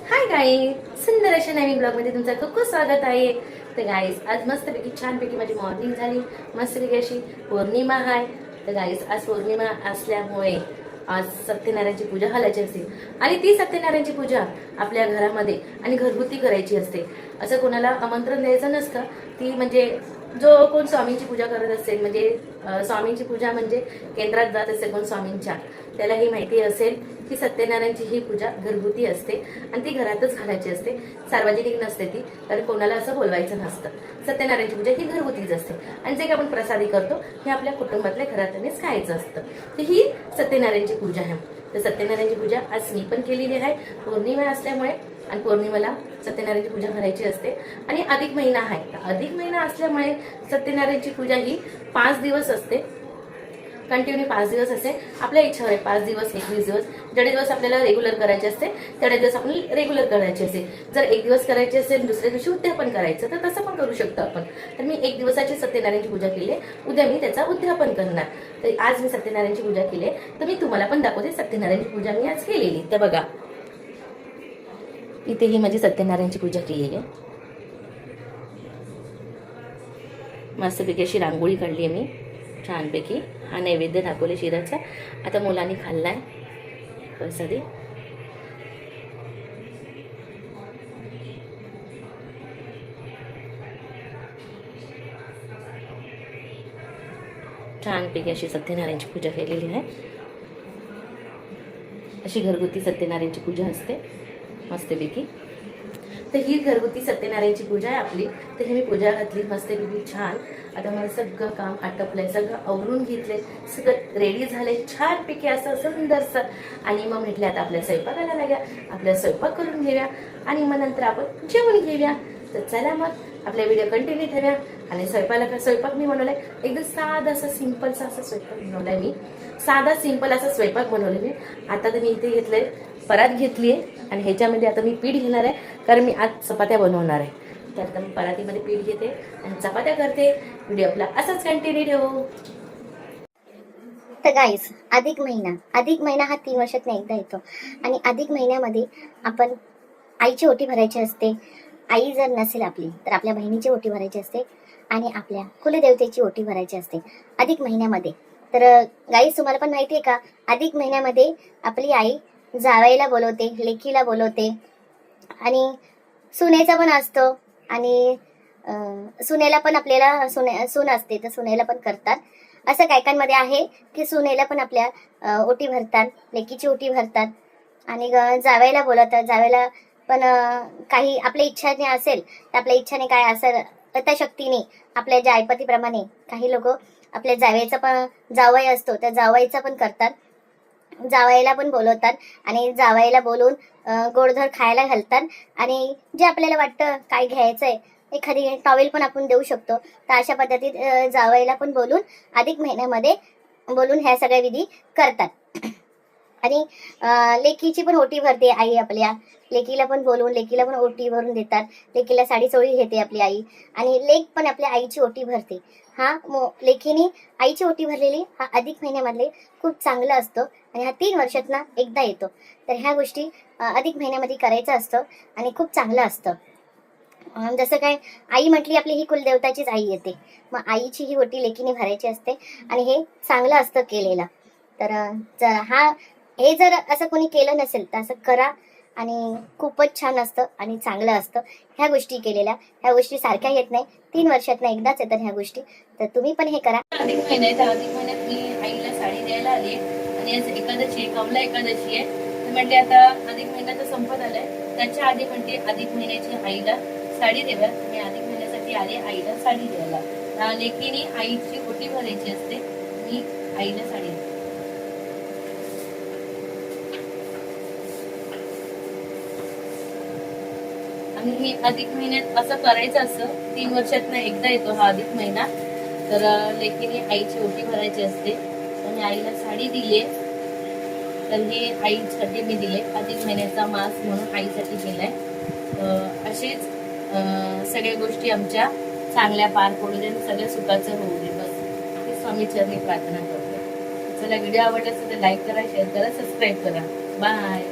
Hi guys, सुंदर अशा नवीन blog मध्ये तुमचं खूप खूप स्वागत आहे. तर गाईज आज मस्तपैकी छानपैकी माझी मॉर्निंग झाली. मस्तपैकी अशी पौर्णिमा आहे. तर गाईज आज पौर्णिमा असल्यामुळे आज सत्यनारायणची पूजा घालायची असते आणि ती सत्यनारायणची पूजा आपल्या घरामध्ये आणि घरगुती करायची असते. असं कोणाला आमंत्रण द्यायचं नसतं. ती म्हणजे जो कोण स्वामींची पूजा करत असेल, म्हणजे स्वामींची पूजा म्हणजे केंद्रात जात असेल कोण स्वामींच्या, त्याला ही माहिती असेल की सत्यनारायणची ही पूजा घरगुती असते आणि ती घरातच घालायची असते, सार्वजनिक नसते ती. तर कोणाला असं बोलवायचं नसतं. सत्यनारायणची पूजा ही घरगुतीच असते आणि जे काही आपण प्रसादी करतो हे आपल्या कुटुंबातल्या घरातच खायचं असतं. तर ही सत्यनारायणची पूजा आहे. तर सत्यनारायणची पूजा आज मी पण केलेली आहे, पौर्णिमा असल्यामुळे. आणि पौर्णिमेला सत्यनारायणची पूजा करायची असते आणि अधिक महिना आहे. अधिक महिना असल्यामुळे सत्यनारायणची पूजा ही 5 दिवस असते, कंटिन्यू 5 दिवस असते. आपल्या इच्छा आहे 5 दिवस, 21 दिवस, जेवढे दिवस आपल्याला रेग्युलर करायचे असते तेवढे दिवस आपण रेग्युलर करायचे असते. जर 1 दिवस करायचे असेल, दुसऱ्या दिवशी उद्यापन करायचं, तर तसं पण करू शकतो आपण. तर मी 1 दिवसाची सत्यनारायणची पूजा केली, उद्या मी त्याचा उद्यापन करणार. तर आज मी सत्यनारायणची पूजा केली, तर मी तुम्हाला पण दाखवते सत्यनारायणची पूजा मी आज केलेली. तर बघा, इथे ही माझी सत्यनारायणची पूजा केलेली आहे. मस्तपैकी अशी रांगोळी काढली आहे मी छानपैकी. हा नैवेद्य दाखवले शिराचा. आता मुलांनी खाल्लाय प्रसादी. छानपैकी अशी सत्यनारायणची पूजा केलेली आहे. अशी घरगुती सत्यनारायणची पूजा असते मस्तपैकी. तर ही घरगुती सत्यनारायणची पूजा आहे आपली. तर ही मी पूजा घातली मस्तपैकी छान. आता मला सगळं काम आटपलंय, सगळं आवरून घेतलंय, सगळं रेडी झालंय छानपैकी असं सुंदरसं. आणि मग म्हटलं आता आपल्या स्वयंपाकाला लागल्या, आपल्या स्वयंपाक करून घेऊया आणि मग नंतर आपण जेवण घेऊया. तर चला मग आपल्या व्हिडिओ कंटिन्यू ठेवूया. आणि स्वयंपाक मी बनवलाय एकदम साधा असा सिंपलचा असा स्वयंपाक बनवलाय मी. साधा सिंपल असा स्वयंपाक बनवलाय मी. आता तर मी इथे घेतलंय परात घेतली आहे आणि ह्याच्यामध्ये आता मी पीठ घेणार आहे, कारण मी आज चपात्या बनवणार आहे. तर आता मी परातीमध्ये पीठ घेते आणि चपात्या करते. व्हिडिओ आपला असाच कंटिन्यू ठेवू. तर गाईस, अधिक महिना हा 3 वर्षातून एकदा येतो. आणि अधिक महिन्यामध्ये आपण आईची ओटी भरायची असते. आई जर नसेल आपली तर आपल्या बहिणीची ओटी भरायची असते आणि आपल्या कुलदेवतेची ओटी भरायची असते अधिक महिन्यामध्ये. तर गाईस, तुम्हाला पण माहिती आहे का, अधिक महिन्यामध्ये आपली आई जावयाला बोलवते, लेकीला बोलवते आणि सुनेचा पण असतो. आणि सुनेला पण आपल्याला सून असते तर सुनेला पण करतात. असं कायकांमध्ये आहे की सुनेला पण आपल्या ओटी भरतात, लेकीची ओटी भरतात आणि जावयाला बोलवतात. जावयाला पण काही आपल्या इच्छाने असेल तर आपल्या इच्छाने काय असेल त्या शक्तीने, आपल्या ज्या ऐपतीप्रमाणे काही लोक आपल्या जावयाचा पण जावई असतो त्या जावईचा पण करतात. जावयाला पण बोलवतात आणि जावयाला बोलून गोडधोड खायला घालतात. आणि जे आपल्याला वाटतं काय घ्यायचंय, एखादी टॉवेल पण आपण देऊ शकतो. तर अशा पद्धतीत जावयाला पण बोलून अधिक महिन्यामध्ये बोलून ह्या सगळ्या विधी करतात. आणि लेकीची पण ओटी भरते आई आपल्या. लेकीला पण बोलून लेकीला पण ओटी भरून देतात. लेकीला साडी चोळी घेते आपली आई आणि लेक पण आपल्या आईची ओटी भरते. हा लेकीने आईची ओटी भरलेली हा अधिक महिन्यामधले खूप चांगलं असतं आणि हा 3 वर्षातनं एकदा येतो. तर ह्या गोष्टी अधिक महिन्यामध्ये करायचं असतं आणि खूप चांगलं असतं. जसं काय, आई म्हटली आपली ही कुलदेवताचीच आई येते, मग आईची ही ओटी लेकीने भरायची असते आणि हे चांगलं असतं केलेलं. तर हे जर असं कोणी केलं नसेल तर असं करा आणि खूपच छान असतं आणि चांगलं असतं. ह्या गोष्टी केलेल्या, ह्या गोष्टी सारख्या येत नाही, 3 वर्षातनं एकदाच येतात ह्या गोष्टी. तर तुम्ही पण हे करा. अधिक महिना आहे, तर अधिक महिन्यात मी आईला साडी द्यायला आली आणि आज एकादशी आहे, कमला एकादशी आहे. तर म्हटले आता अधिक महिना तर संपत आलाय, त्याच्या आधी म्हणते अधिक महिन्याची आईला साडी देव्या. मी अधिक महिन्यासाठी आले आईला साडी द्यायला. लेकीने आईची ओटी भरायची असते, मी आईला साडी देते. आणि हे अधिक महिन्यात असं करायचं असतं, 3 वर्षातनं एकदा येतो हा अधिक महिना. तर लेकीने आईची ओटी भरायची असते आणि आईला साडी दिली. तर हे आईसाठी मी दिले, अधिक महिन्याचा मास म्हणून आईसाठी केलाय. असेच सगळ्या गोष्टी आमच्या चांगल्या पार पडू दे, सगळ्या सुखाचं होऊ दे, बस हे स्वामी चरणी प्रार्थना करतो. चला, व्हिडिओ आवडला असेल तर लाईक करा, शेअर करा, सबस्क्राईब करा. बाय.